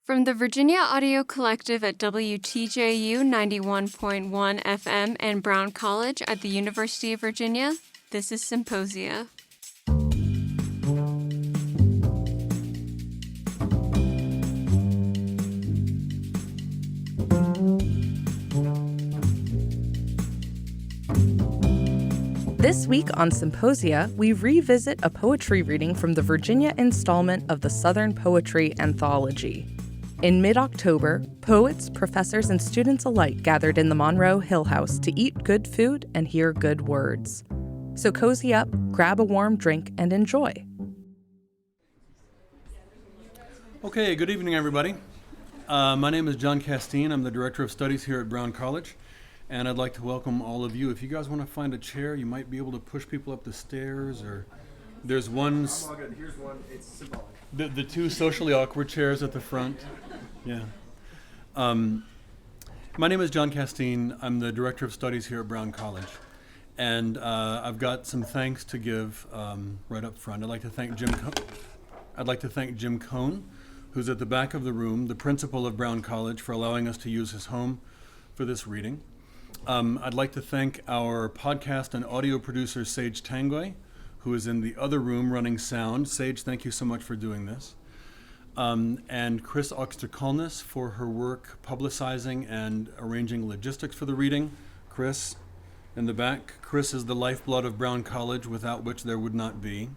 From the Virginia Audio Collective at WTJU 91.1 FM and Brown College at the University of Virginia, this is Symposia. This week on Symposia, we revisit a poetry reading from the Virginia installment of the Southern Poetry Anthology. In mid-October, poets, professors, and students alike gathered in the Monroe Hill House to eat good food and hear good words. So cozy up, grab a warm drink, and enjoy. Okay, good evening, everybody. My name is John Casteen. I'm the Director of Studies here at Brown College, and I'd like to welcome all of you. If you guys want to find a chair, you might be able to push people up the stairs, or there's one. I'm all good. Here's one. It's symbolic. The two socially awkward chairs at the front. Yeah. My name is John Casteen. I'm the Director of Studies here at Brown College. And I've got some thanks to give right up front. I'd like to thank Jim Cohn, who's at the back of the room, the principal of Brown College, for allowing us to use his home for this reading. I'd like to thank our podcast and audio producer, Sage Tangoy, who is in the other room running sound. Sage, thank you so much for doing this. And Chris Oxter-Kalnis for her work publicizing and arranging logistics for the reading. Chris, in the back. Chris is the lifeblood of Brown College, without which there would not be.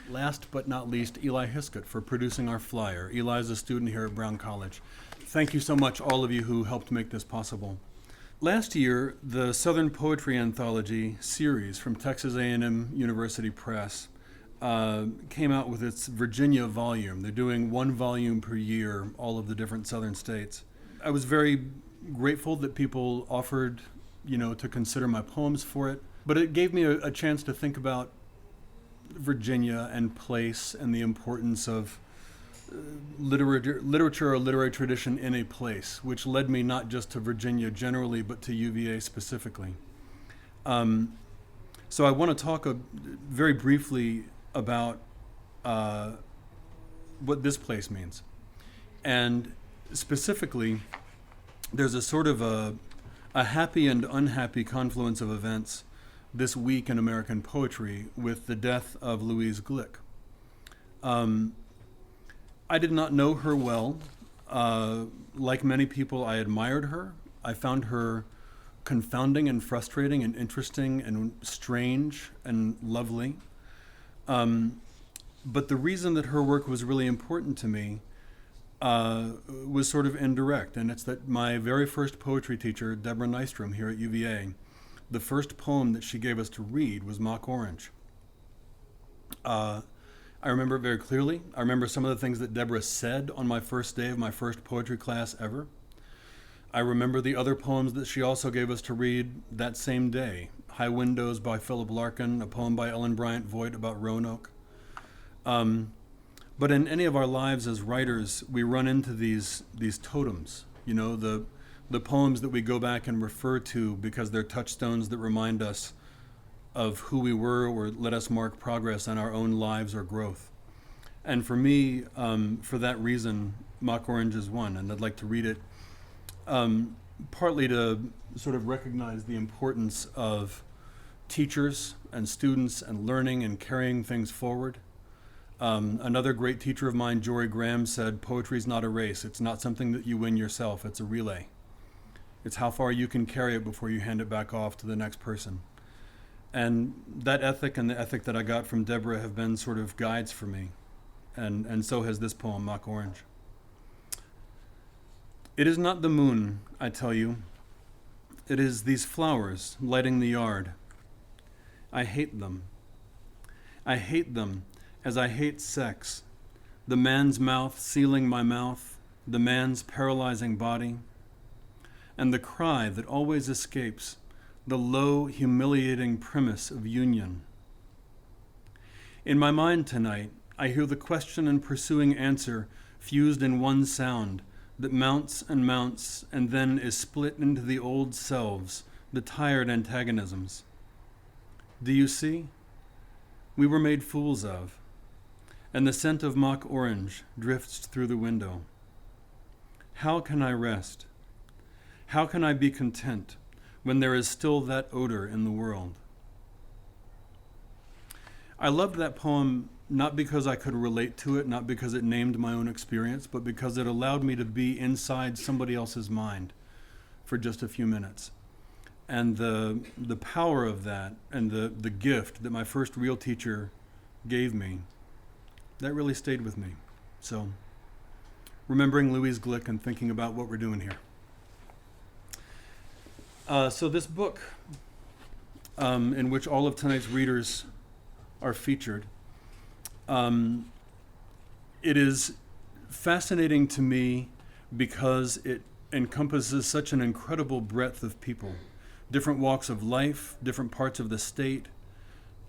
Last but not least, Eli Hiskett for producing our flyer. Eli is a student here at Brown College. Thank you so much, all of you who helped make this possible. Last year, the Southern Poetry Anthology series from Texas A&M University Press came out with its Virginia volume. They're doing one volume per year, all of the different southern states. I was very grateful that people offered, to consider my poems for it, but it gave me a chance to think about Virginia and place and the importance of literature or literary tradition in a place, which led me not just to Virginia generally, but to UVA specifically. So I want to talk very briefly about what this place means. And specifically, there's a sort of a happy and unhappy confluence of events this week in American poetry with the death of Louise Glick. I did not know her well. Like many people, I admired her. I found her confounding and frustrating and interesting and strange and lovely. But the reason that her work was really important to me was sort of indirect, and it's that my very first poetry teacher, Deborah Nystrom here at UVA, the first poem that she gave us to read was Mock Orange. I remember it very clearly. I remember some of the things that Deborah said on my first day of my first poetry class ever. I remember the other poems that she also gave us to read that same day. High Windows by Philip Larkin, a poem by Ellen Bryant Voigt about Roanoke. But in any of our lives as writers, we run into these totems, the poems that we go back and refer to because they're touchstones that remind us of who we were or let us mark progress in our own lives or growth. And for me, for that reason, Mock Orange is one, and I'd like to read it partly to sort of recognize the importance of teachers and students and learning and carrying things forward. Another great teacher of mine, Jory Graham, said, "Poetry is not a race. It's not something that you win yourself. It's a relay. It's how far you can carry it before you hand it back off to the next person." And that ethic and the ethic that I got from Deborah have been sort of guides for me. And so has this poem, Mock Orange. It is not the moon, I tell you. It is these flowers lighting the yard. I hate them. I hate them as I hate sex, the man's mouth sealing my mouth, the man's paralyzing body, and the cry that always escapes, the low, humiliating premise of union. In my mind tonight, I hear the question and pursuing answer fused in one sound that mounts and then is split into the old selves, the tired antagonisms. Do you see? We were made fools of, and the scent of mock orange drifts through the window. How can I rest? How can I be content when there is still that odor in the world? I loved that poem not because I could relate to it, not because it named my own experience, but because it allowed me to be inside somebody else's mind for just a few minutes. And the power of that and the gift that my first real teacher gave me, that really stayed with me. So, remembering Louise Glick and thinking about what we're doing here. So this book, in which all of tonight's readers are featured, it is fascinating to me because it encompasses such an incredible breadth of people, different walks of life, different parts of the state,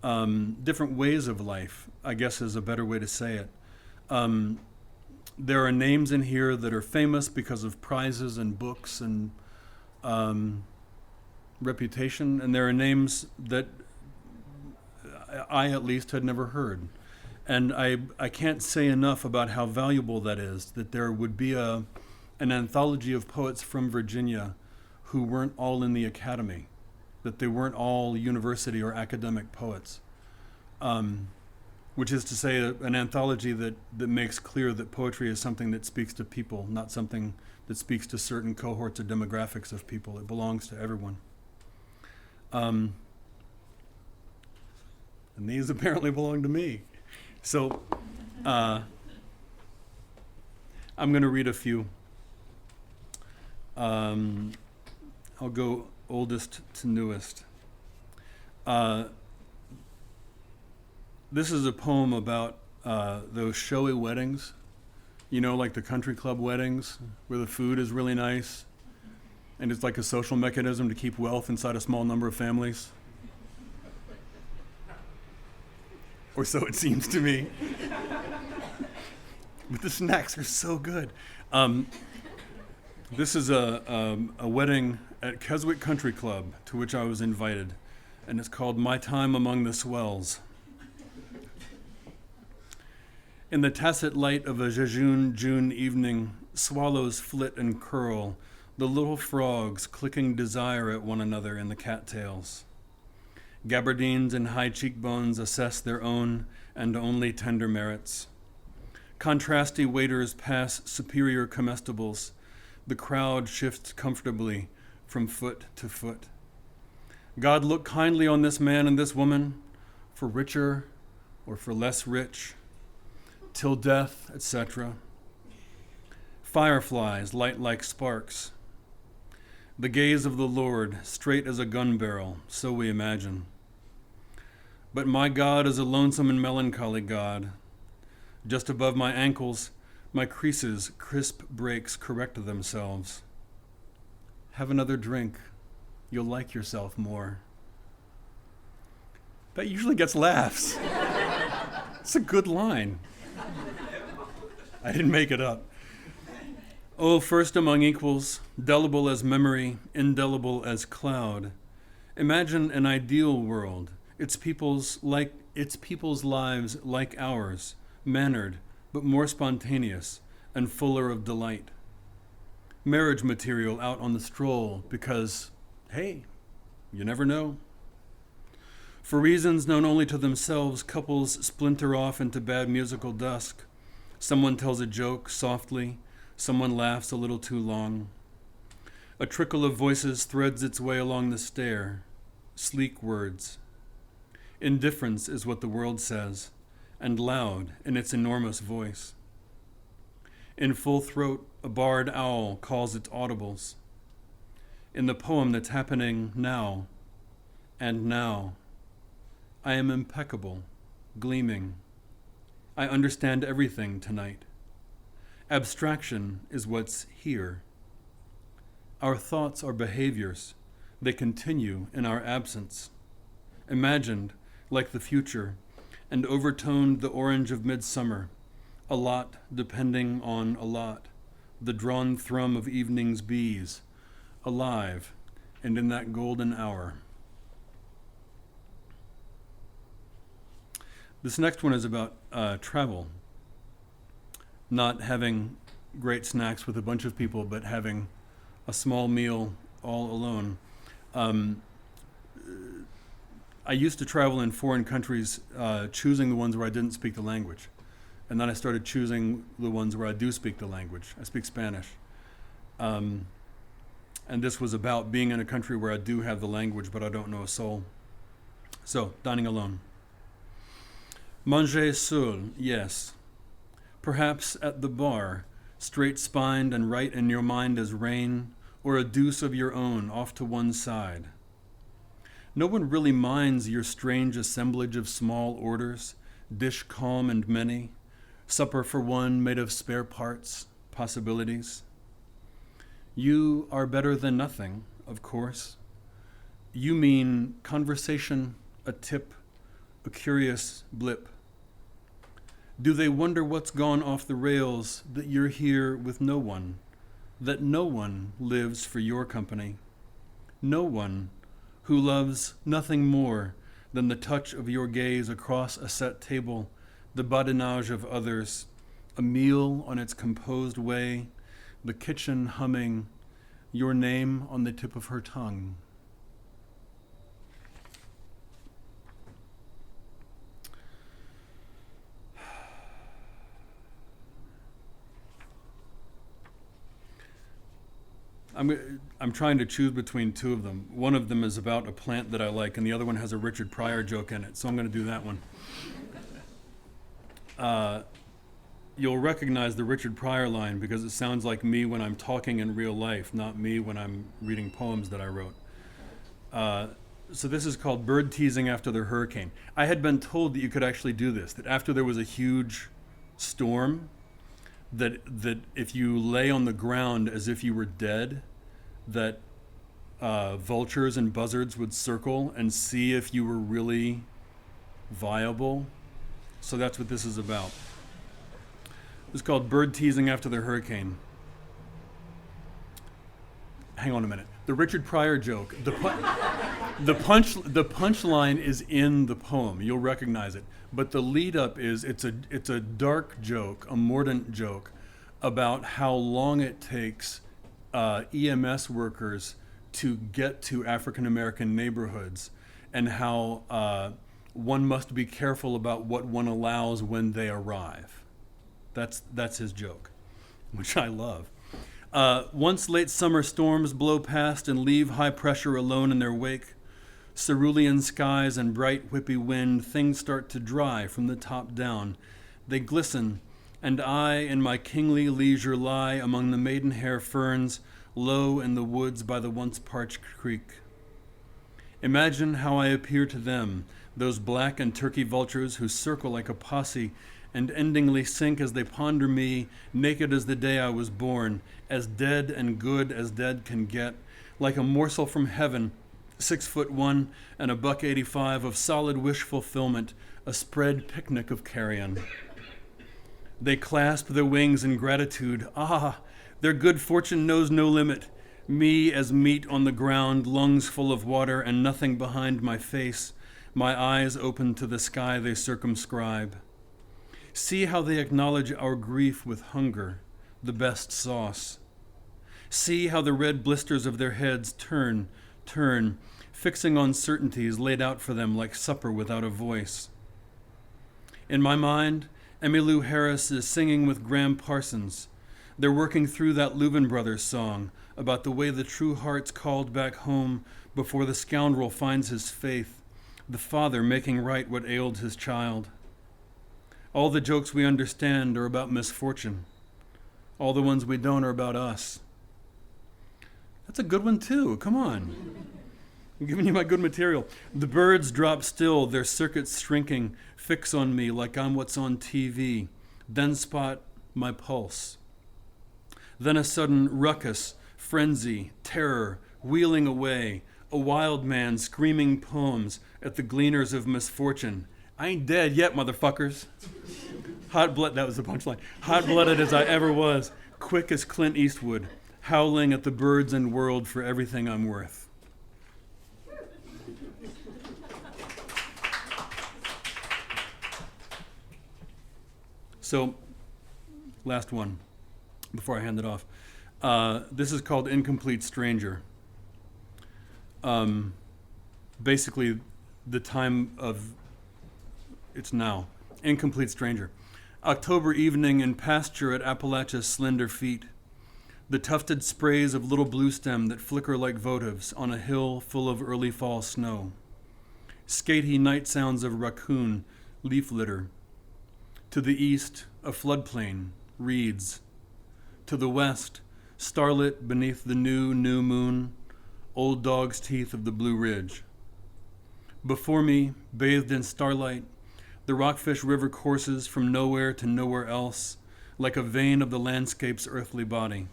different ways of life, I guess is a better way to say it. There are names in here that are famous because of prizes and books and reputation, and there are names that I at least had never heard. And I can't say enough about how valuable that is, that there would be an anthology of poets from Virginia who weren't all in the academy, that they weren't all university or academic poets. Which is to say an anthology that makes clear that poetry is something that speaks to people, not something that speaks to certain cohorts or demographics of people. It belongs to everyone. And these apparently belong to me. So I'm going to read a few. I'll go oldest to newest. This is a poem about those showy weddings, you know, like the country club weddings where the food is really nice and it's like a social mechanism to keep wealth inside a small number of families. Or so it seems to me. But the snacks are so good. This is a wedding at Keswick Country Club to which I was invited, and it's called My Time Among the Swells. In the tacit light of a jejune June evening, swallows flit and curl, the little frogs clicking desire at one another in the cattails. Gabardines and high cheekbones assess their own and only tender merits. Contrasty waiters pass superior comestibles. The crowd shifts comfortably from foot to foot. God, look kindly on this man and this woman, for richer or for less rich, till death, etc. Fireflies light like sparks. The gaze of the Lord, straight as a gun barrel, so we imagine. But my God is a lonesome and melancholy God. Just above my ankles, my creases, crisp breaks correct themselves. Have another drink. You'll like yourself more. That usually gets laughs. It's a good line. I didn't make it up. Oh, first among equals, delible as memory, indelible as cloud. Imagine an ideal world, its people's lives like ours, mannered, but more spontaneous and fuller of delight. Marriage material out on the stroll because, hey, you never know. For reasons known only to themselves, couples splinter off into bad musical dusk. Someone tells a joke softly, someone laughs a little too long. A trickle of voices threads its way along the stair, sleek words. Indifference is what the world says, and loud in its enormous voice. In full throat, a barred owl calls its audibles. In the poem that's happening now, and now, I am impeccable, gleaming. I understand everything tonight. Abstraction is what's here. Our thoughts are behaviors. They continue in our absence. Imagined, like the future, and overtoned the orange of midsummer, a lot depending on a lot, the drawn thrum of evening's bees, alive and in that golden hour. This next one is about travel, not having great snacks with a bunch of people, but having a small meal all alone. I used to travel in foreign countries, choosing the ones where I didn't speak the language. And then I started choosing the ones where I do speak the language. I speak Spanish. And this was about being in a country where I do have the language, but I don't know a soul. So, dining alone. Manger seul, yes. Perhaps at the bar, straight-spined and right in your mind as rain, or a deuce of your own off to one side. No one really minds your strange assemblage of small orders, dish calm and many, supper for one made of spare parts, possibilities. You are better than nothing, of course. You mean conversation, a tip, a curious blip. Do they wonder what's gone off the rails, that you're here with no one, that no one lives for your company, no one who loves nothing more than the touch of your gaze across a set table, the badinage of others, a meal on its composed way, the kitchen humming, your name on the tip of her tongue. I'm trying to choose between two of them. One of them is about a plant that I like, and the other one has a Richard Pryor joke in it, so I'm going to do that one. You'll recognize the Richard Pryor line because it sounds like me when I'm talking in real life, not me when I'm reading poems that I wrote. So this is called Bird Teasing After the Hurricane. I had been told that you could actually do this, that after there was a huge storm, that if you lay on the ground as if you were dead, that vultures and buzzards would circle and see if you were really viable. So that's what this is about. It's called Bird Teasing After the Hurricane. Hang on a minute. The Richard Pryor joke, the punchline is in the poem. You'll recognize it. But the lead up is it's a dark joke, a mordant joke about how long it takes EMS workers to get to African American neighborhoods, and how one must be careful about what one allows when they arrive. That's his joke, which I love. Once late summer storms blow past and leave high pressure alone in their wake, cerulean skies and bright whippy wind, things start to dry from the top down. They glisten, and I in my kingly leisure lie among the maidenhair ferns, low in the woods by the once parched creek. Imagine how I appear to them, those black and turkey vultures who circle like a posse and endingly sink as they ponder me, naked as the day I was born, as dead and good as dead can get, like a morsel from heaven, 6'1" and $1.85 of solid wish fulfillment, a spread picnic of carrion. They clasp their wings in gratitude. Ah, their good fortune knows no limit. Me as meat on the ground, lungs full of water and nothing behind my face, my eyes open to the sky they circumscribe. See how they acknowledge our grief with hunger, the best sauce. See how the red blisters of their heads turn, fixing on certainties laid out for them like supper without a voice. In my mind, Emmylou Harris is singing with Graham Parsons. They're working through that Louvin Brothers song about the way the true heart's called back home before the scoundrel finds his faith, the father making right what ailed his child. All the jokes we understand are about misfortune. All the ones we don't are about us. That's a good one too, come on. I'm giving you my good material. The birds drop still, their circuits shrinking, fix on me like I'm what's on TV, then spot my pulse. Then a sudden ruckus, frenzy, terror, wheeling away, a wild man screaming poems at the gleaners of misfortune. I ain't dead yet, motherfuckers. That was the punchline. Hot-blooded as I ever was, quick as Clint Eastwood, howling at the birds and world for everything I'm worth. So, last one. before I hand it off. This is called Incomplete Stranger. Basically, the time of, it's now. Incomplete Stranger. October evening in pasture at Appalachia's slender feet. The tufted sprays of little bluestem that flicker like votives on a hill full of early fall snow. Skatey night sounds of raccoon, leaf litter. To the east, a floodplain, reeds. To the west, starlit beneath the new moon, old dog's teeth of the Blue Ridge. Before me, bathed in starlight, the Rockfish River courses from nowhere to nowhere else, like a vein of the landscape's earthly body.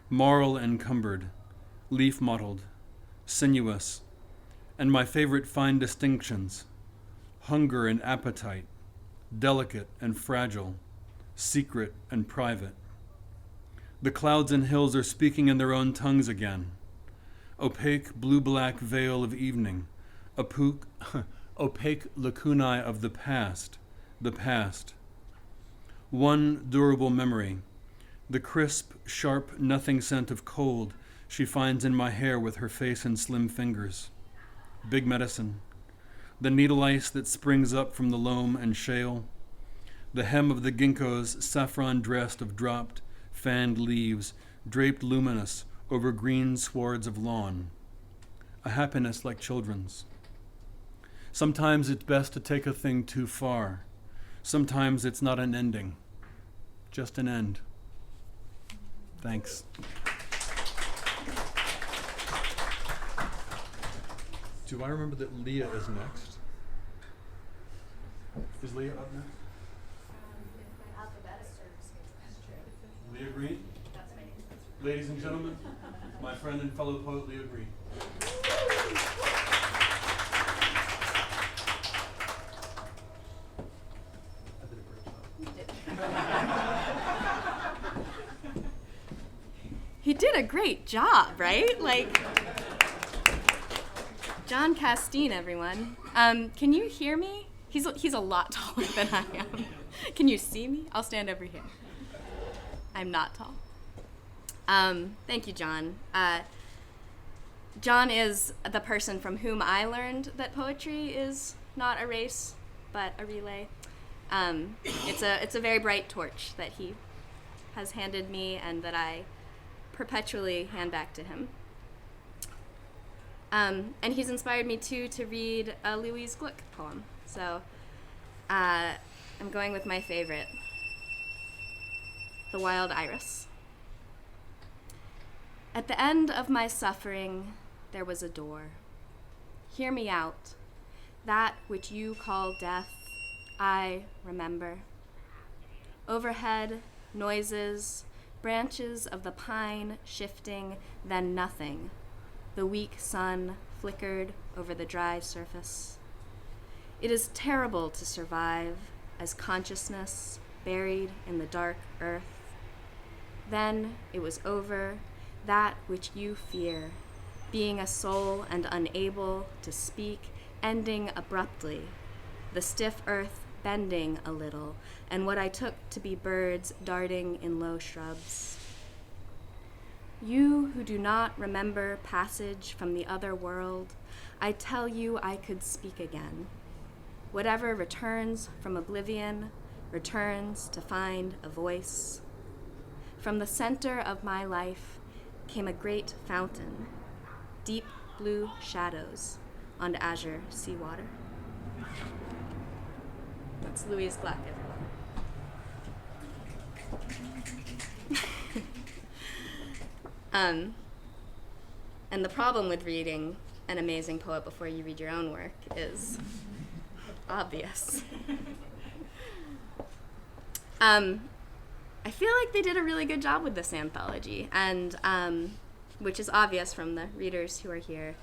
Marl encumbered, leaf mottled, sinuous, and my favorite fine distinctions, hunger and appetite, delicate and fragile, secret and private. The clouds and hills are speaking in their own tongues again. Opaque blue-black veil of evening, opaque lacunae of the past. One durable memory, the crisp, sharp, nothing scent of cold she finds in my hair with her face and slim fingers. Big medicine. The needle ice that springs up from the loam and shale. The hem of the ginkgo's saffron dressed of dropped, fanned leaves, draped luminous over green swards of lawn. A happiness like children's. Sometimes it's best to take a thing too far. Sometimes it's not an ending, just an end. Thanks. Do I remember that Leah is next? Is Leah up next? If my alphabet serves me, that's true. Leah Green? That's my name. Ladies and gentlemen, my friend and fellow poet Leah Green. I did a great job. You did. He did a great job, right? Like, John Casteen, everyone. Can you hear me? He's a lot taller than I am. Can you see me? I'll stand over here. I'm not tall. Thank you, John. John is the person from whom I learned that poetry is not a race, but a relay. It's a very bright torch that he has handed me and that I perpetually hand back to him. And he's inspired me too to read a Louise Gluck poem. So I'm going with my favorite, The Wild Iris. At the end of my suffering, there was a door. Hear me out. That which you call death, I remember. Overhead, noises, branches of the pine shifting, then nothing. The weak sun flickered over the dry surface. It is terrible to survive as consciousness buried in the dark earth. Then it was over, that which you fear, being a soul and unable to speak, ending abruptly, the stiff earth bending a little, and what I took to be birds darting in low shrubs. You who do not remember passage from the other world, I tell you I could speak again. Whatever returns from oblivion returns to find a voice. From the center of my life came a great fountain, deep blue shadows on azure seawater. That's Louise Gluck, everyone. And the problem with reading an amazing poet before you read your own work is obvious. I feel like they did a really good job with this anthology, and which is obvious from the readers who are here.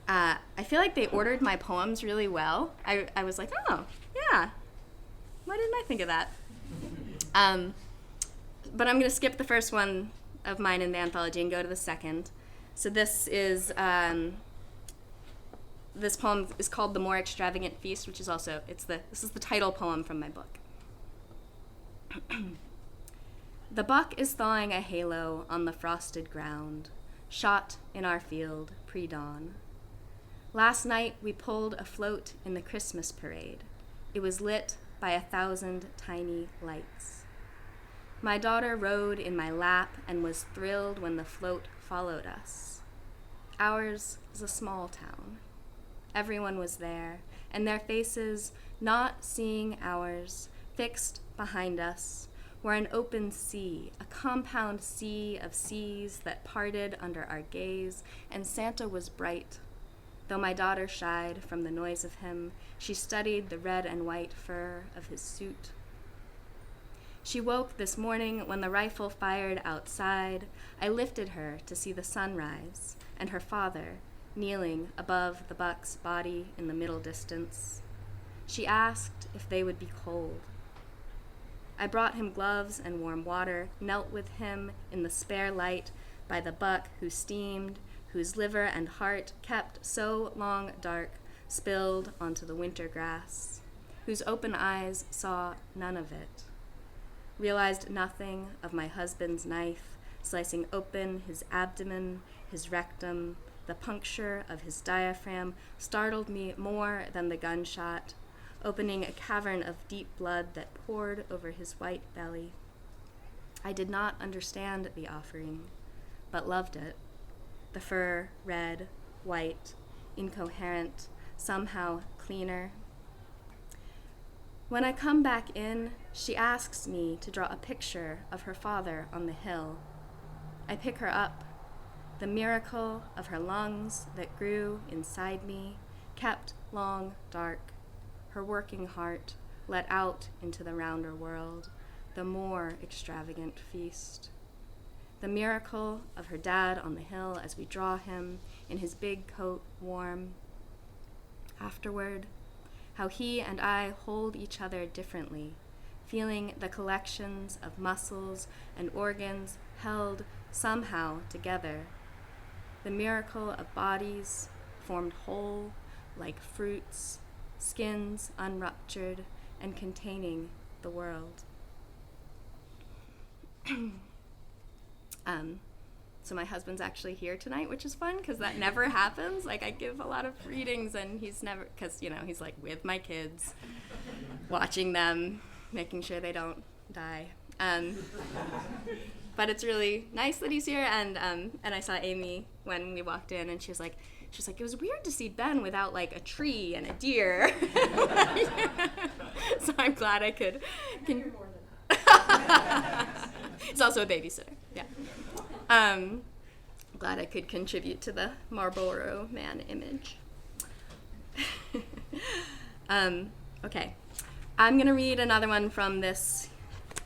I feel like they ordered my poems really well. I was like, oh, yeah, why didn't I think of that? But I'm going to skip the first one of mine in the anthology and go to the second. So this is, this poem is called The More Extravagant Feast, which is also, this is the title poem from my book. The buck is thawing a halo on the frosted ground, shot in our field pre-dawn. Last night we pulled a float in the Christmas parade. It was lit by 1,000 tiny lights. My daughter rode in my lap and was thrilled when the float followed us. Ours is a small town. Everyone was there, and their faces, not seeing ours, fixed behind us, were an open sea, a compound sea of seas that parted under our gaze, and Santa was bright. Though my daughter shied from the noise of him, she studied the red and white fur of his suit. She woke this morning when the rifle fired outside. I lifted her to see the sunrise, and her father, kneeling above the buck's body in the middle distance. She asked if they would be cold. I brought him gloves and warm water, knelt with him in the spare light by the buck who steamed, whose liver and heart, kept so long dark, spilled onto the winter grass, whose open eyes saw none of it, realized nothing of my husband's knife, slicing open his abdomen, his rectum. The puncture of his diaphragm startled me more than the gunshot, opening a cavern of deep blood that poured over his white belly. I did not understand the offering, but loved it. The fur, red, white, incoherent, somehow cleaner. When I come back in, she asks me to draw a picture of her father on the hill. I pick her up. The miracle of her lungs that grew inside me, kept long dark, her working heart let out into the rounder world, the more extravagant feast. The miracle of her dad on the hill as we draw him in his big coat warm. Afterward, how he and I hold each other differently, feeling the collections of muscles and organs held somehow together. The miracle of bodies formed whole like fruits, skins unruptured and containing the world. So my husband's actually here tonight, which is fun because that never happens. Like, I give a lot of readings and he's never, because, you know, he's like with my kids, watching them, making sure they don't die. But it's really nice that he's here, and I saw Amy when we walked in, and she was like, it was weird to see Ben without like a tree and a deer. So I'm glad I could. More than that. He's also a babysitter. Yeah. Glad I could contribute to the Marlboro Man image. Okay, I'm gonna read another one from this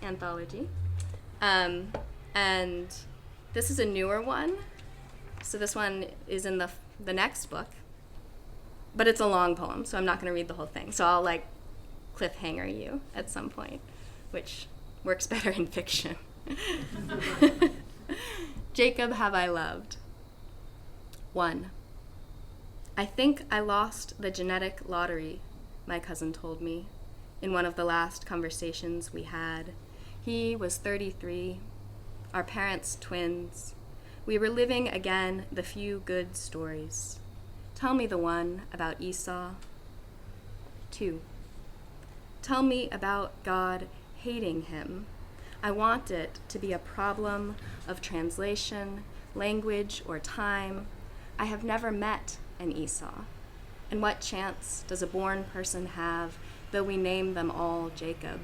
anthology. And this is a newer one. So this one is in the next book, but it's a long poem, so I'm not going to read the whole thing. So I'll like cliffhanger you at some point, which works better in fiction. Jacob have I loved. 1. I think I lost the genetic lottery, my cousin told me, in one of the last conversations we had. He was 33, our parents twins. We were living again the few good stories. Tell me the one about Esau. 2. Tell me about God hating him. I want it to be a problem of translation, language, or time. I have never met an Esau. And what chance does a born person have, though we name them all Jacob?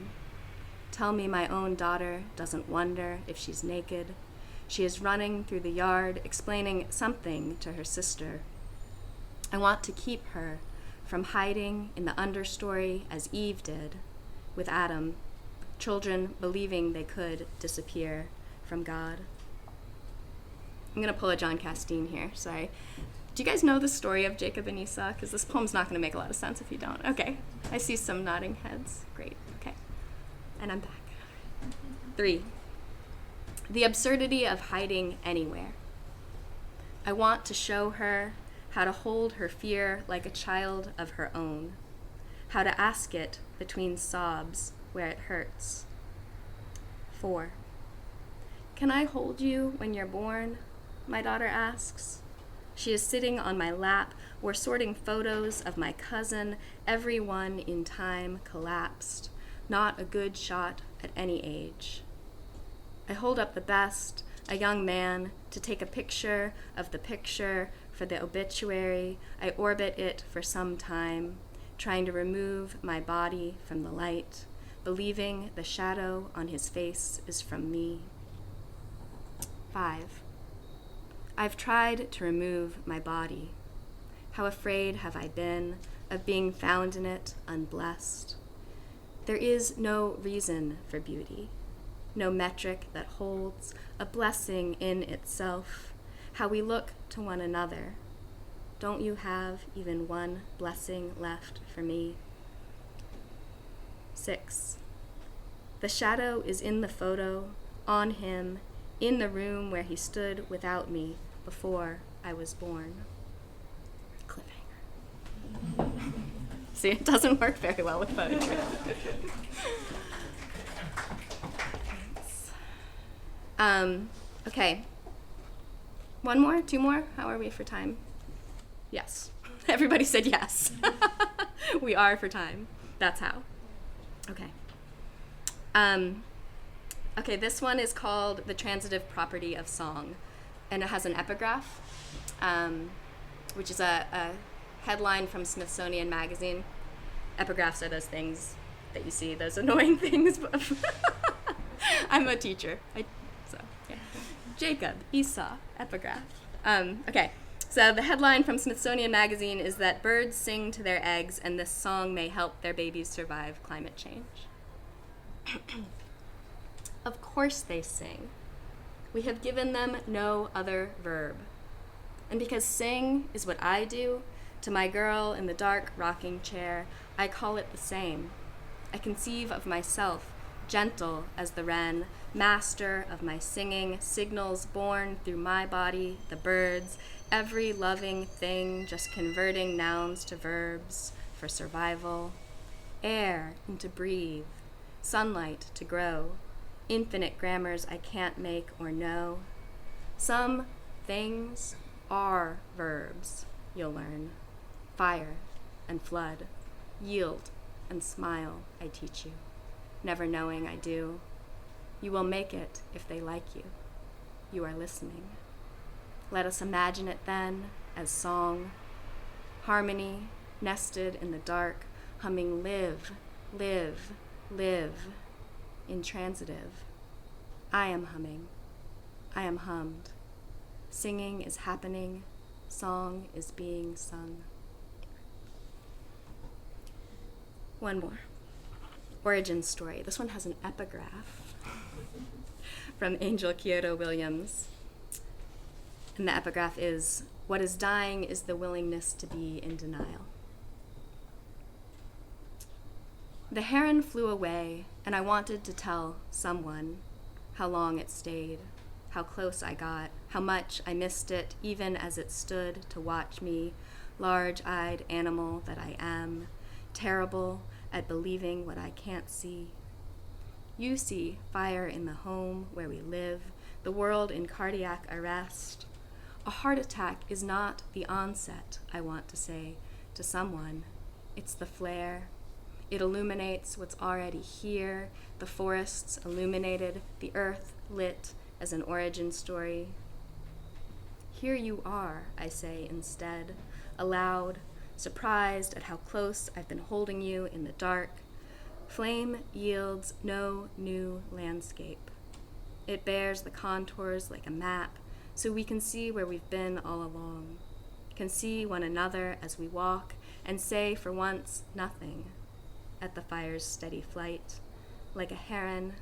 Tell me my own daughter doesn't wonder if she's naked. She is running through the yard, explaining something to her sister. I want to keep her from hiding in the understory as Eve did with Adam, children believing they could disappear from God. I'm going to pull a John Casteen here, sorry. Do you guys know the story of Jacob and Esau? Because this poem's not going to make a lot of sense if you don't. Okay, I see some nodding heads. Great, okay. And I'm back. 3. The absurdity of hiding anywhere. I want to show her how to hold her fear like a child of her own, how to ask it between sobs where it hurts. 4. Can I hold you when you're born? My daughter asks. She is sitting on my lap. We're sorting photos of my cousin. Every one in time collapsed. Not a good shot at any age. I hold up the best, a young man, to take a picture of the picture for the obituary. I orbit it for some time, trying to remove my body from the light, believing the shadow on his face is from me. 5. I've tried to remove my body. How afraid have I been of being found in it unblessed? There is no reason for beauty, no metric that holds a blessing in itself. How we look to one another. Don't you have even one blessing left for me? 6. The shadow is in the photo, on him, in the room where he stood without me before I was born. Cliffhanger. See, it doesn't work very well with poetry. Okay. One more? 2 more? How are we for time? Yes. Everybody said yes. We are for time. That's how. Okay. Okay, this one is called The Transitive Property of Song, and it has an epigraph, which is a headline from Smithsonian Magazine. Epigraphs are those things that you see, those annoying things. I'm a teacher, so yeah. Jacob, Esau, epigraph. Okay, so the headline from Smithsonian Magazine is that birds sing to their eggs, and this song may help their babies survive climate change. Of course they sing. We have given them no other verb. And because sing is what I do to my girl in the dark rocking chair, I call it the same. I conceive of myself, gentle as the wren, master of my singing, signals born through my body, the birds, every loving thing just converting nouns to verbs for survival, air into breathe, sunlight to grow, infinite grammars I can't make or know. Some things are verbs, you'll learn. Fire and flood, yield and smile, I teach you, never knowing I do. You will make it if they like you. You are listening. Let us imagine it then as song, harmony nested in the dark, humming live, live, live, intransitive. I am humming. I am hummed. Singing is happening. Song is being sung. One more. Origin story. This one has an epigraph from Angel Kyoto Williams. And the epigraph is, what is dying is the willingness to be in denial. The heron flew away, and I wanted to tell someone how long it stayed, how close I got, how much I missed it, even as it stood to watch me, large-eyed animal that I am, terrible at believing what I can't see. You see fire in the home where we live, the world in cardiac arrest. A heart attack is not the onset, I want to say to someone. It's the flare. It illuminates what's already here, the forests illuminated, the earth lit as an origin story. Here you are, I say instead, aloud, surprised at how close I've been holding you in the dark. Flame yields no new landscape. It bears the contours like a map, so we can see where we've been all along, can see one another as we walk, and say for once nothing at the fire's steady flight, like a heron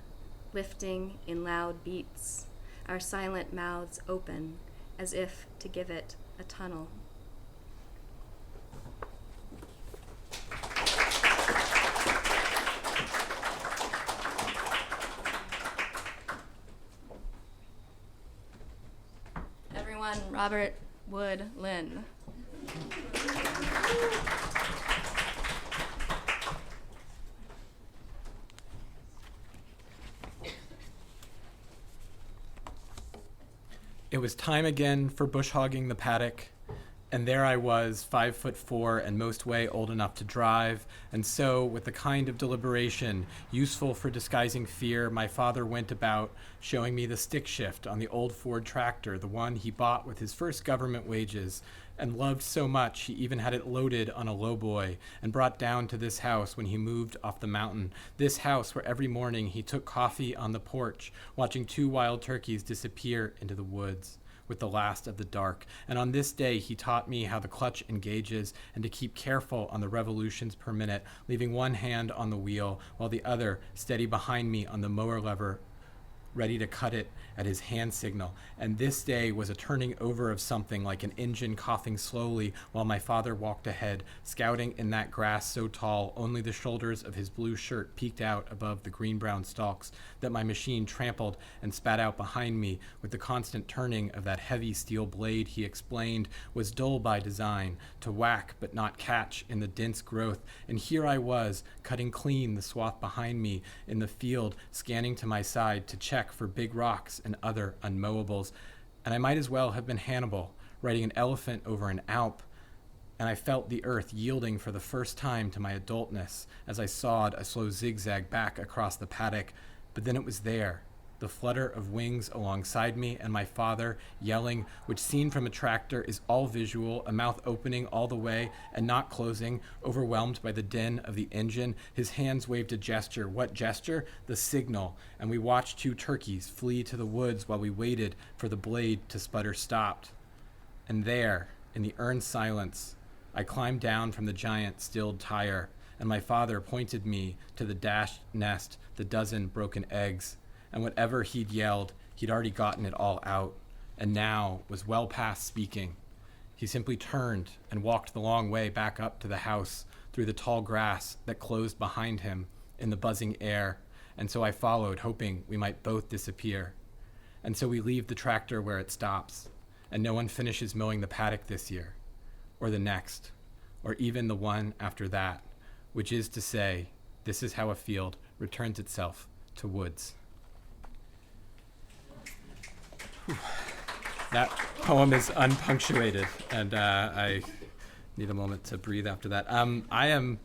lifting in loud beats, our silent mouths open as if to give it a tunnel. Everyone, Robert Wood Lynn. It was time again for bush hogging the paddock, and there I was, 5'4" and most way old enough to drive, and so, with the kind of deliberation useful for disguising fear, my father went about showing me the stick shift on the old Ford tractor, the one he bought with his first government wages, and loved so much he even had it loaded on a lowboy and brought down to this house when he moved off the mountain, this house where every morning he took coffee on the porch, watching 2 wild turkeys disappear into the woods with the last of the dark. And on this day, he taught me how the clutch engages and to keep careful on the revolutions per minute, leaving one hand on the wheel while the other steady behind me on the mower lever, ready to cut it at his hand signal. And this day was a turning over of something like an engine coughing slowly while my father walked ahead, scouting in that grass so tall only the shoulders of his blue shirt peeked out above the green-brown stalks that my machine trampled and spat out behind me with the constant turning of that heavy steel blade he explained was dull by design, to whack but not catch in the dense growth. And here I was, cutting clean the swath behind me in the field, scanning to my side to check for big rocks and other unmowables, and I might as well have been Hannibal, riding an elephant over an Alp, and I felt the earth yielding for the first time to my adultness as I sawed a slow zigzag back across the paddock. But then it was there, the flutter of wings alongside me, and my father yelling, which seen from a tractor is all visual, a mouth opening all the way and not closing, overwhelmed by the din of the engine. His hands waved a gesture. What gesture? The signal. And we watched 2 turkeys flee to the woods while we waited for the blade to sputter stopped. And there, in the earned silence, I climbed down from the giant stilled tire, and my father pointed me to the dashed nest, the dozen broken eggs. And whatever he'd yelled, he'd already gotten it all out, and now was well past speaking. He simply turned and walked the long way back up to the house through the tall grass that closed behind him in the buzzing air, and so I followed, hoping we might both disappear. And so we leave the tractor where it stops, and no one finishes mowing the paddock this year, or the next, or even the one after that, which is to say, this is how a field returns itself to woods. That poem is unpunctuated, and I need a moment to breathe after that. I am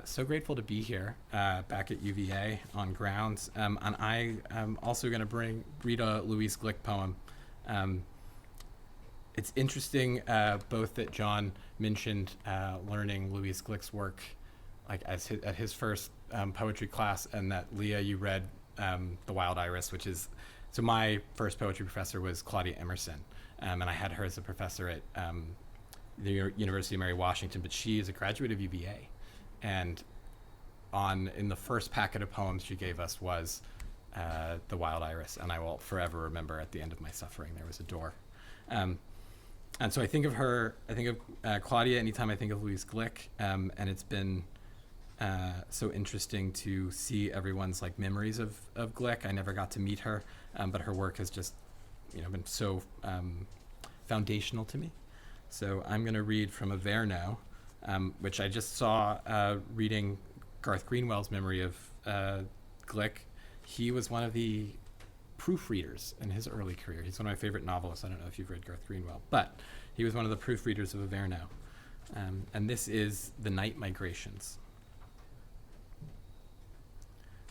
so grateful to be here back at UVA on grounds, and I am also going to read a Louise Glick poem. It's interesting both that John mentioned learning Louise Glick's work like at his first poetry class, and that Leah, you read The Wild Iris, which is, so my first poetry professor was Claudia Emerson, and I had her as a professor at the University of Mary Washington, but she is a graduate of UVA. And in the first packet of poems she gave us was The Wild Iris, and I will forever remember at the end of my suffering there was a door. And so I think of her, I think of Claudia anytime I think of Louise Glick, and it's been so interesting to see everyone's like memories of Glick. I never got to meet her, but her work has just been so foundational to me. So I'm going to read from Averno, which I just saw reading Garth Greenwell's memory of Glick. He was one of the proofreaders in his early career. He's one of my favorite novelists. I don't know if you've read Garth Greenwell, but he was one of the proofreaders of Averno. And this is The Night Migrations.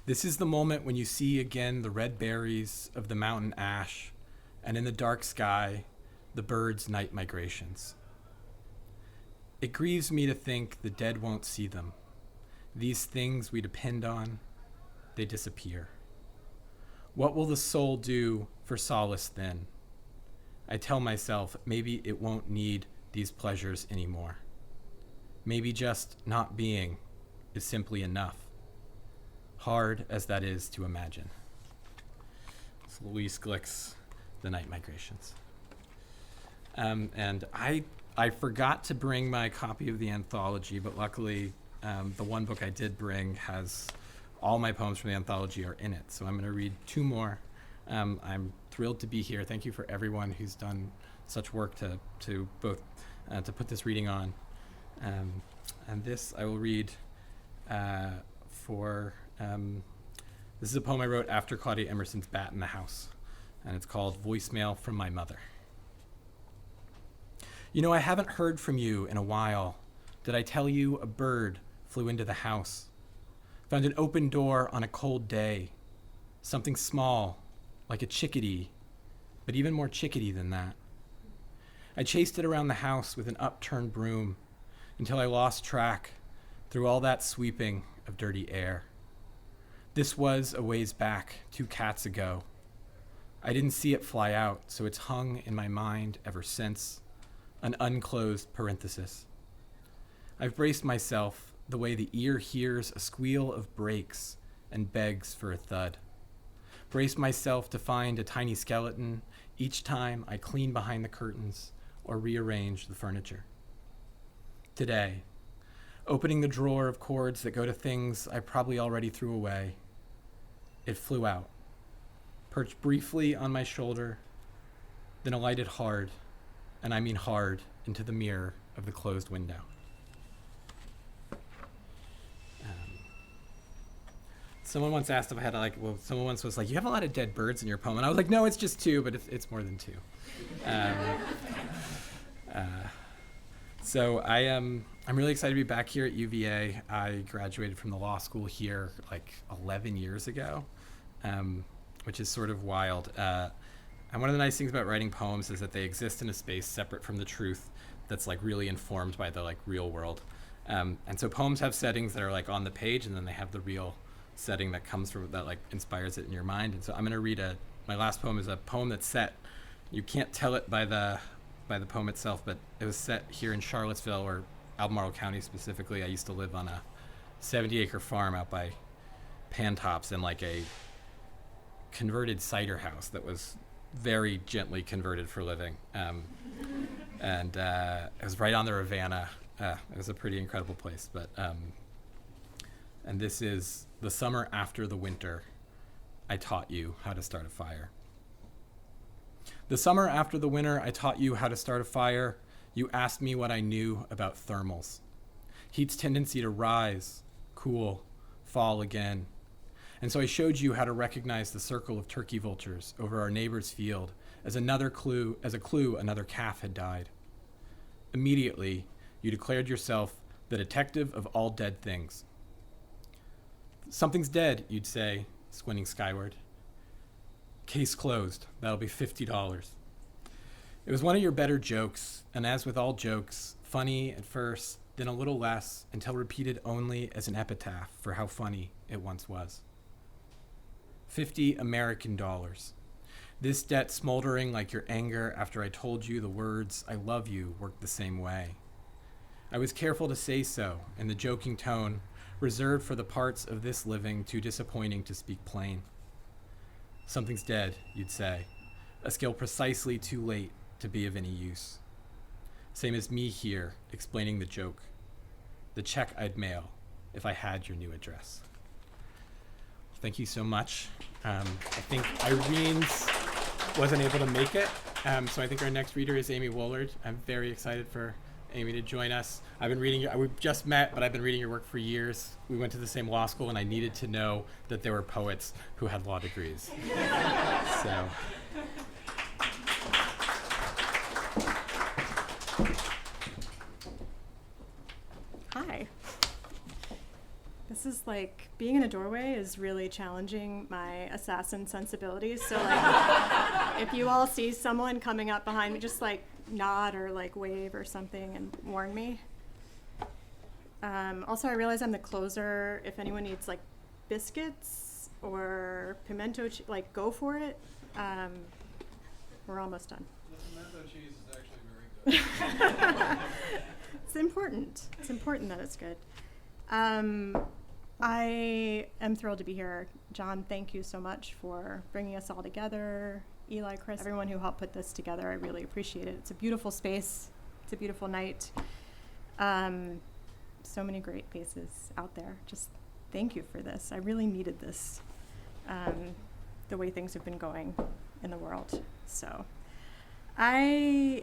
This is the moment when you see again the red berries of the mountain ash, and in the dark sky, the birds' night migrations. It grieves me to think the dead won't see them. These things we depend on, they disappear. What will the soul do for solace then? I tell myself maybe it won't need these pleasures anymore. Maybe just not being is simply enough, hard as that is to imagine. It's Louise Glick's The Night Migrations. And I forgot to bring my copy of the anthology, but luckily the one book I did bring has all my poems from the anthology are in it. So I'm going to read 2 more. I'm thrilled to be here. Thank you for everyone who's done such work to both to put this reading on. And this I will read this is a poem I wrote after Claudia Emerson's Bat in the House. and it's called Voicemail from My Mother. You know, I haven't heard from you in a while. Did I tell you a bird flew into the house? Found an open door on a cold day. Something small, like a chickadee, but even more chickadee than that. I chased it around the house with an upturned broom until I lost track through all that sweeping of dirty air. This was a ways back, 2 cats ago. I didn't see it fly out, so it's hung in my mind ever since, an unclosed parenthesis. I've braced myself the way the ear hears a squeal of brakes and begs for a thud. Braced myself to find a tiny skeleton each time I clean behind the curtains or rearrange the furniture. Today, opening the drawer of cords that go to things I probably already threw away, it flew out, perched briefly on my shoulder, then alighted hard, and I mean hard, into the mirror of the closed window. Someone once asked if I had someone once was like, you have a lot of dead birds in your poem. And I was like, no, it's just 2, but it's more than 2. So I'm really excited to be back here at UVA. I graduated from the law school here like 11 years ago, which is sort of wild. And one of the nice things about writing poems is that they exist in a space separate from the truth that's like really informed by the like real world. And so poems have settings that are like on the page, and then they have the real setting that comes from that like inspires it in your mind. And so I'm going to read my last poem is a poem that's set. You can't tell it by the poem itself, but it was set here in Charlottesville, or Albemarle County specifically. I used to live on a 70-acre farm out by Pantops in like a converted cider house that was very gently converted for living. And it was right on the Rivanna. It was a pretty incredible place. But and this is the summer after the winter. I taught you how to start a fire. The summer after the winter, I taught you how to start a fire. You asked me what I knew about thermals. Heat's tendency to rise, cool, fall again. And so I showed you how to recognize the circle of turkey vultures over our neighbor's field as a clue another calf had died. Immediately, you declared yourself the detective of all dead things. Something's dead, you'd say, squinting skyward. Case closed. That'll be $50. It was one of your better jokes, and as with all jokes, funny at first, then a little less, until repeated only as an epitaph for how funny it once was. 50 American dollars. This debt smoldering like your anger after I told you the words I love you worked the same way. I was careful to say so, in the joking tone, reserved for the parts of this living too disappointing to speak plain. Something's dead, you'd say, a skill precisely too late to be of any use. Same as me here, explaining the joke. The check I'd mail if I had your new address. Thank you so much. I think Irene's wasn't able to make it, so I think our next reader is Amy Woolard. I'm very excited for Amy to join us. I've been reading we've just met, but I've been reading your work for years. We went to the same law school, and I needed to know that there were poets who had law degrees. So. Hi. This is like, being in a doorway is really challenging my assassin sensibilities. So like, if you all see someone coming up behind me, just like nod or like wave or something and warn me. Also, I realize I'm the closer. If anyone needs like biscuits or pimento, like go for it. We're almost done. The pimento cheese is actually very good. It's important. It's important that it's good. I am thrilled to be here. John, thank you so much for bringing us all together. Eli, Chris, everyone who helped put this together, I really appreciate it. It's a beautiful space. It's a beautiful night. So many great faces out there. Just thank you for this. I really needed this, the way things have been going in the world. So I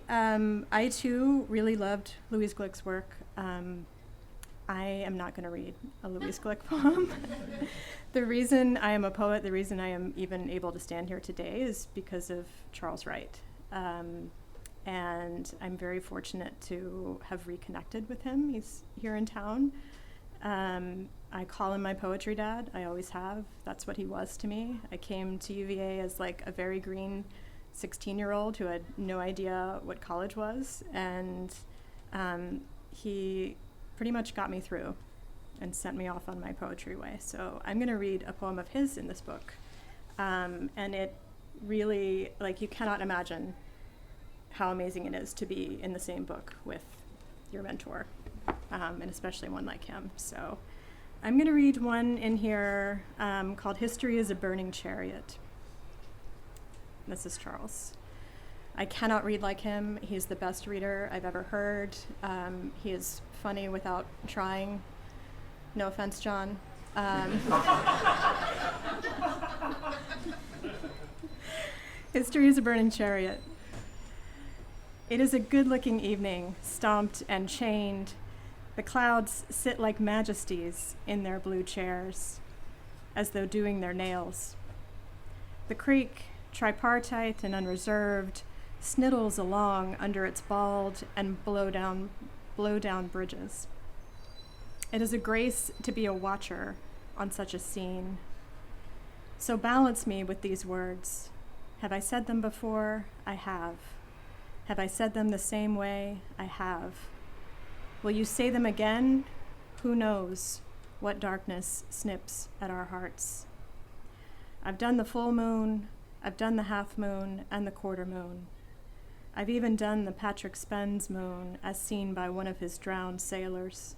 too really loved Louise Glick's work. I am not going to read a Louise Glick poem. The reason I am a poet, the reason I am even able to stand here today is because of Charles Wright. And I'm very fortunate to have reconnected with him. He's here in town. I call him my poetry dad. I always have. That's what he was to me. I came to UVA as like a very green 16-year-old who had no idea what college was. And he pretty much got me through and sent me off on my poetry way. So I'm going to read a poem of his in this book. And it really, like, you cannot imagine how amazing it is to be in the same book with your mentor, and especially one like him. So I'm going to read one in here called History is a Burning Chariot. This is Charles. I cannot read like him. He's the best reader I've ever heard. He is funny without trying. No offense, John. History is a Burning Chariot. It is a good-looking evening, stomped and chained. The clouds sit like majesties in their blue chairs, as though doing their nails. The creek, tripartite and unreserved, sniddles along under its bald and blow down bridges. It is a grace to be a watcher on such a scene. So balance me with these words. Have I said them before? I have. Have I said them the same way? I have. Will you say them again? Who knows what darkness snips at our hearts? I've done the full moon, I've done the half moon and the quarter moon. I've even done the Patrick Spens moon as seen by one of his drowned sailors.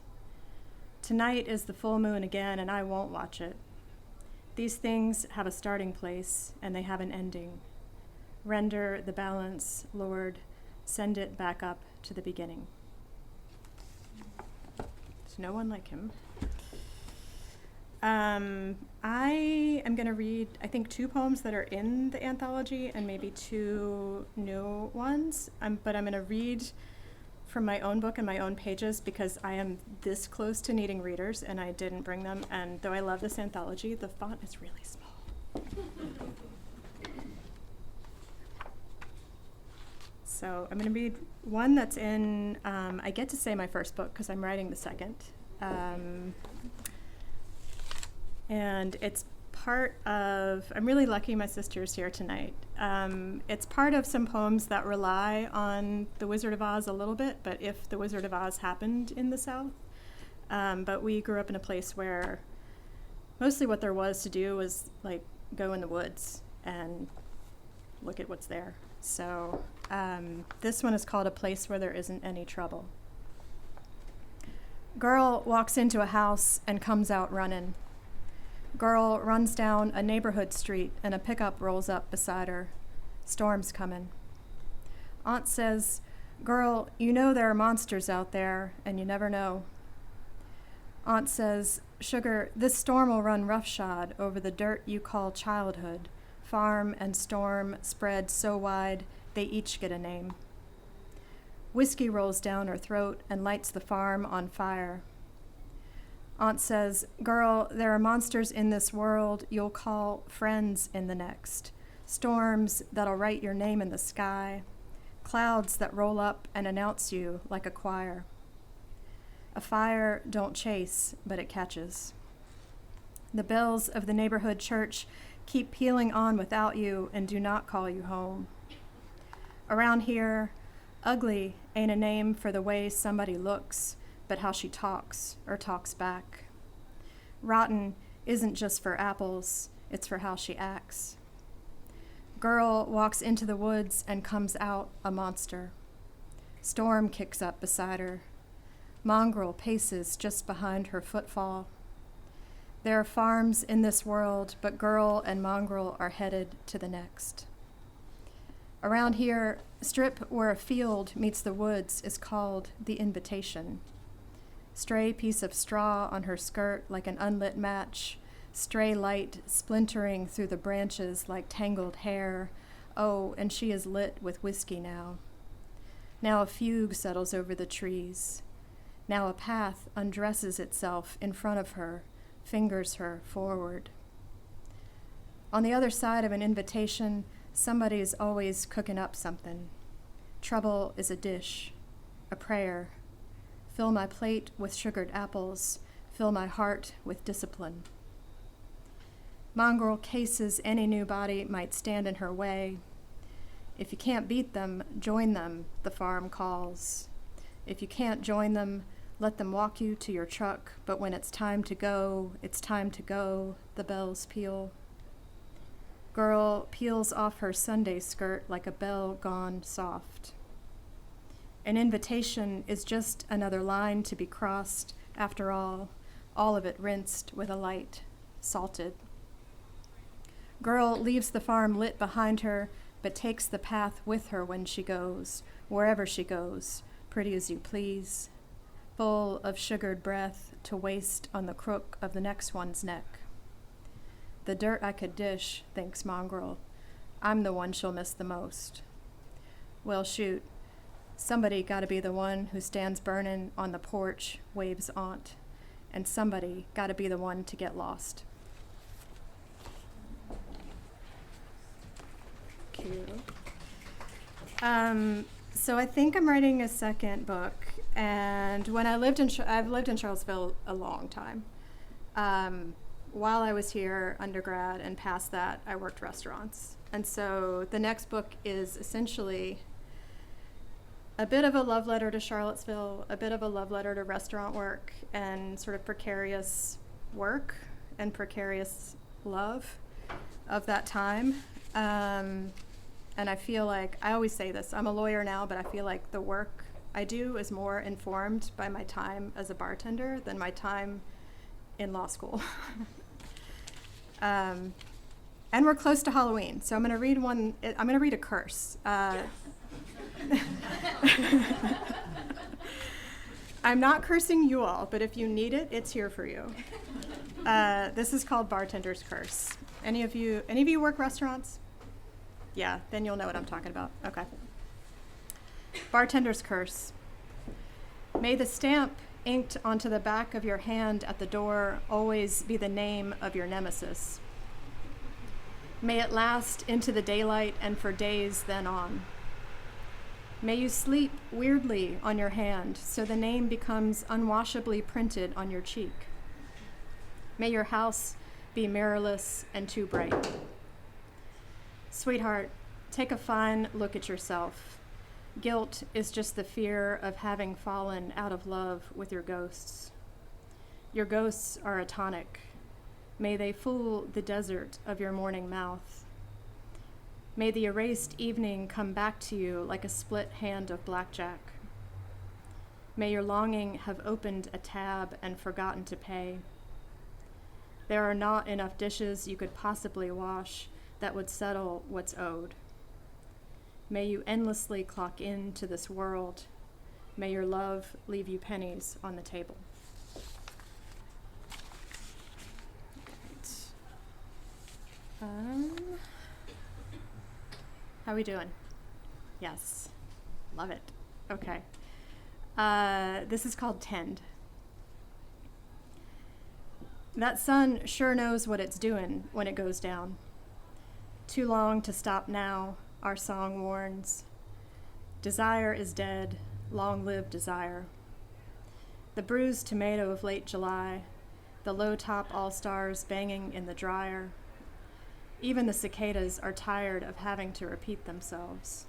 Tonight is the full moon again, and I won't watch it. These things have a starting place, and they have an ending. Render the balance, Lord, send it back up to the beginning. There's no one like him. I am going to read, I think, 2 poems that are in the anthology and maybe 2 new ones. But I'm going to read from my own book and my own pages because I am this close to needing readers and I didn't bring them. And though I love this anthology, the font is really small. So I'm going to read one that's in, I get to say my first book because I'm writing the second. And it's part of, I'm really lucky my sister's here tonight. It's part of some poems that rely on The Wizard of Oz a little bit, but if The Wizard of Oz happened in the South. But we grew up in a place where mostly what there was to do was like go in the woods and look at what's there. So this one is called A Place Where There Isn't Any Trouble. Girl walks into a house and comes out running. Girl runs down a neighborhood street and a pickup rolls up beside her. Storm's coming. Aunt says, "Girl, you know there are monsters out there and you never know." Aunt says, "Sugar, this storm will run roughshod over the dirt you call childhood. Farm and storm spread so wide they each get a name." Whiskey rolls down her throat and lights the farm on fire. Aunt says, "Girl, there are monsters in this world you'll call friends in the next. Storms that'll write your name in the sky. Clouds that roll up and announce you like a choir. A fire don't chase, but it catches. The bells of the neighborhood church keep pealing on without you and do not call you home. Around here, ugly ain't a name for the way somebody looks, but how she talks or talks back. Rotten isn't just for apples, it's for how she acts. Girl walks into the woods and comes out a monster. Storm kicks up beside her. Mongrel paces just behind her footfall. There are farms in this world, but girl and mongrel are headed to the next. Around here, strip where a field meets the woods is called the invitation. Stray piece of straw on her skirt like an unlit match, stray light splintering through the branches like tangled hair. Oh, and she is lit with whiskey now. Now a fugue settles over the trees. Now a path undresses itself in front of her, fingers her forward. On the other side of an invitation, somebody's always cooking up something. Trouble is a dish, a prayer. Fill my plate with sugared apples, fill my heart with discipline. Mongrel cases any new body might stand in her way. If you can't beat them, join them, the farm calls. If you can't join them, let them walk you to your truck, but when it's time to go, the bells peal. Girl peels off her Sunday skirt like a bell gone soft. An invitation is just another line to be crossed, after all of it rinsed with a light, salted. Girl leaves the farm lit behind her, but takes the path with her when she goes, wherever she goes, pretty as you please, full of sugared breath to waste on the crook of the next one's neck. The dirt I could dish, thinks Mongrel. I'm the one she'll miss the most. Well, shoot. Somebody gotta be the one who stands burning on the porch, waves aunt. And somebody gotta be the one to get lost. Cute. So I think I'm writing a second book, and when I've lived in Charlottesville a long time. While I was here, undergrad, and past that, I worked restaurants. And so the next book is essentially a bit of a love letter to Charlottesville, a bit of a love letter to restaurant work, and sort of precarious work and precarious love of that time. And I feel like, I always say this, I'm a lawyer now, but I feel like the work I do is more informed by my time as a bartender than my time in law school. And we're close to Halloween, so I'm going to read a curse. I'm not cursing you all, but if you need it, it's here for you. This is called Bartender's Curse. Any of you work restaurants? Yeah, then you'll know what I'm talking about. Okay. Bartender's Curse. May the stamp inked onto the back of your hand at the door always be the name of your nemesis. May it last into the daylight and for days then on. May you sleep weirdly on your hand so the name becomes unwashably printed on your cheek. May your house be mirrorless and too bright. Sweetheart, take a fine look at yourself. Guilt is just the fear of having fallen out of love with your ghosts. Your ghosts are a tonic. May they fool the desert of your morning mouth. May the erased evening come back to you like a split hand of blackjack. May your longing have opened a tab and forgotten to pay. There are not enough dishes you could possibly wash that would settle what's owed. May you endlessly clock into this world. May your love leave you pennies on the table. How we doing? Yes, love it. Okay. This is called Tend. That sun sure knows what it's doing when it goes down. Too long to stop now, our song warns. Desire is dead, long live desire. The bruised tomato of late July, the low-top all-stars banging in the dryer. Even the cicadas are tired of having to repeat themselves.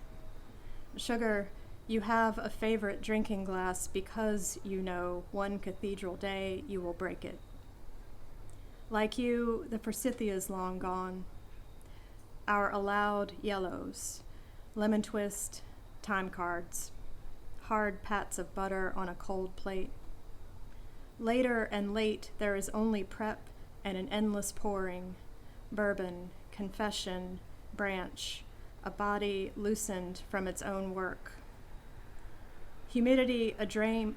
Sugar, you have a favorite drinking glass because you know one cathedral day you will break it. Like you, the forsythia's long gone. Our allowed yellows, lemon twist, time cards, hard pats of butter on a cold plate. Later and late there is only prep and an endless pouring, bourbon, confession, branch, a body loosened from its own work. Humidity, a dream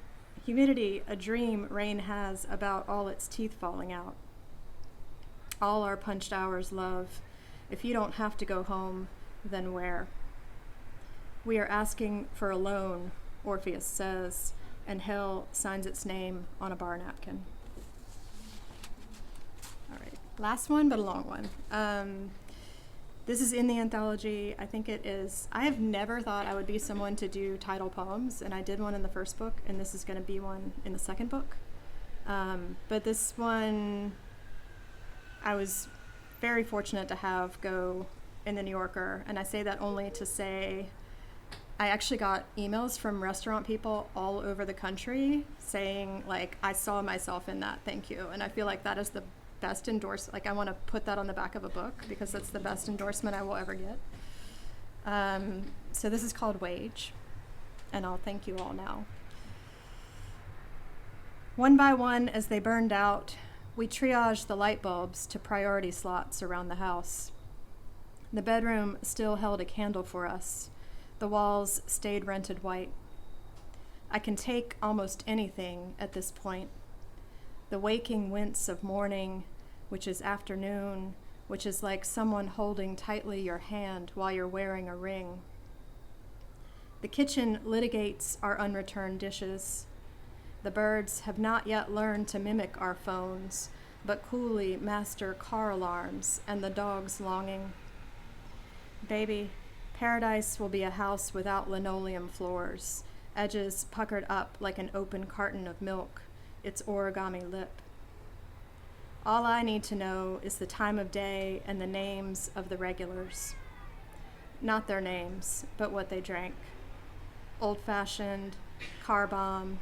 rain has about all its teeth falling out. All our punched hours, love. If you don't have to go home, then where? We are asking for a loan, Orpheus says, and Hill signs its name on a bar napkin. All right, last one, but a long one. This is in the anthology. I think it is. I have never thought I would be someone to do title poems, and I did one in the first book, and this is going to be one in the second book. But this one, I was very fortunate to have go in the New Yorker, and I say that only to say I actually got emails from restaurant people all over the country saying, like, I saw myself in that, thank you. And I feel like that is the best endorsement. Like, I want to put that on the back of a book because that's the best endorsement I will ever get. So this is called Wage, and I'll thank you all now. One by one, as they burned out, we triaged the light bulbs to priority slots around the house. The bedroom still held a candle for us. The walls stayed rented white. I can take almost anything at this point. The waking wince of morning, which is afternoon, which is like someone holding tightly your hand while you're wearing a ring. The kitchen litigates our unreturned dishes. The birds have not yet learned to mimic our phones, but coolly master car alarms and the dog's longing. Baby, paradise will be a house without linoleum floors, edges puckered up like an open carton of milk, its origami lip. All I need to know is the time of day and the names of the regulars. Not their names, but what they drank. Old-fashioned, car bomb,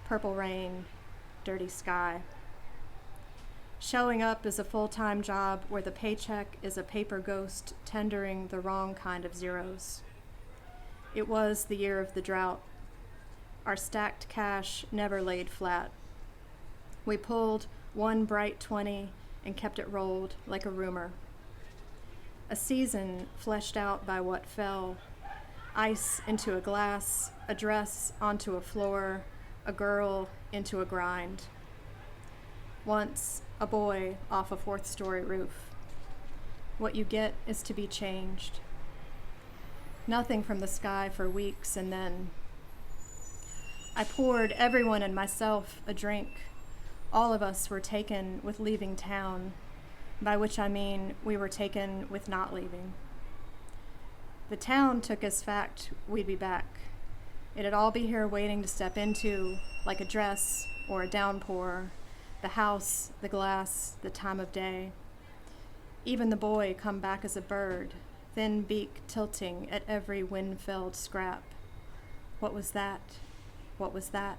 purple rain, dirty sky. Showing up is a full-time job where the paycheck is a paper ghost tendering the wrong kind of zeros. It was the year of the drought. Our stacked cash never laid flat. We pulled one bright 20 and kept it rolled like a rumor. A season fleshed out by what fell. Ice into a glass, a dress onto a floor, a girl into a grind. Once, a boy off a fourth-story roof. What you get is to be changed. Nothing from the sky for weeks, and then I poured everyone and myself a drink. All of us were taken with leaving town, by which I mean we were taken with not leaving. The town took as fact we'd be back. It'd all be here waiting to step into, like a dress or a downpour, the house, the glass, the time of day. Even the boy come back as a bird, thin beak tilting at every wind-felled scrap. What was that? What was that?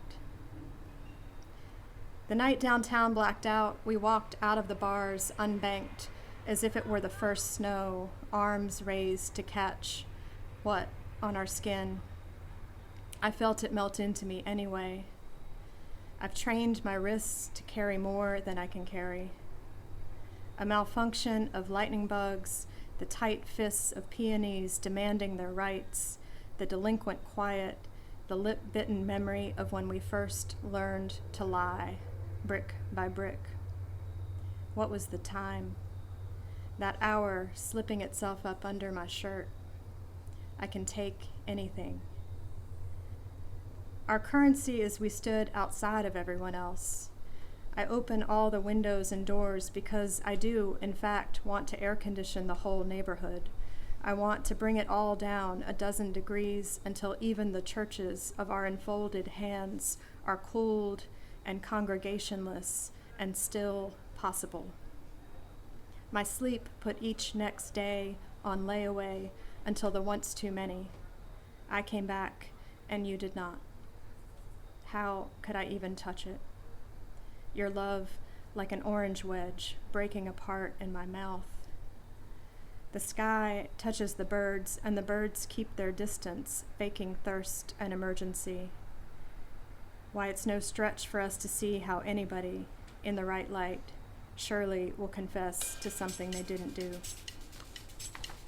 The night downtown blacked out, we walked out of the bars unbanked, as if it were the first snow, arms raised to catch what on our skin. I felt it melt into me anyway. I've trained my wrists to carry more than I can carry. A malfunction of lightning bugs, the tight fists of peonies demanding their rights, the delinquent quiet, the lip-bitten memory of when we first learned to lie, brick by brick. What was the time? That hour slipping itself up under my shirt. I can take anything. Our currency is we stood outside of everyone else. I open all the windows and doors because I do, in fact, want to air condition the whole neighborhood. I want to bring it all down a dozen degrees until even the churches of our enfolded hands are cooled and congregationless and still possible. My sleep put each next day on layaway until the once too many. I came back and you did not. How could I even touch it? Your love like an orange wedge breaking apart in my mouth. The sky touches the birds, and the birds keep their distance, faking thirst and emergency. Why, it's no stretch for us to see how anybody, in the right light, surely will confess to something they didn't do.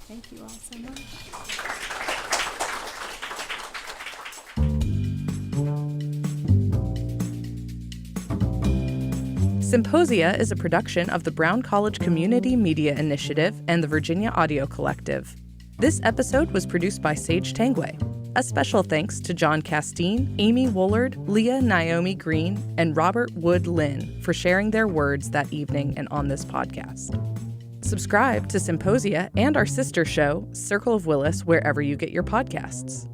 Thank you all so much. Symposia is a production of the Brown College Community Media Initiative and the Virginia Audio Collective. This episode was produced by Sage Tangway. A special thanks to John Casteen, Amy Woolard, Leah Naomi Green, and Robert Wood Lynn for sharing their words that evening and on this podcast. Subscribe to Symposia and our sister show, Circle of Willis, wherever you get your podcasts.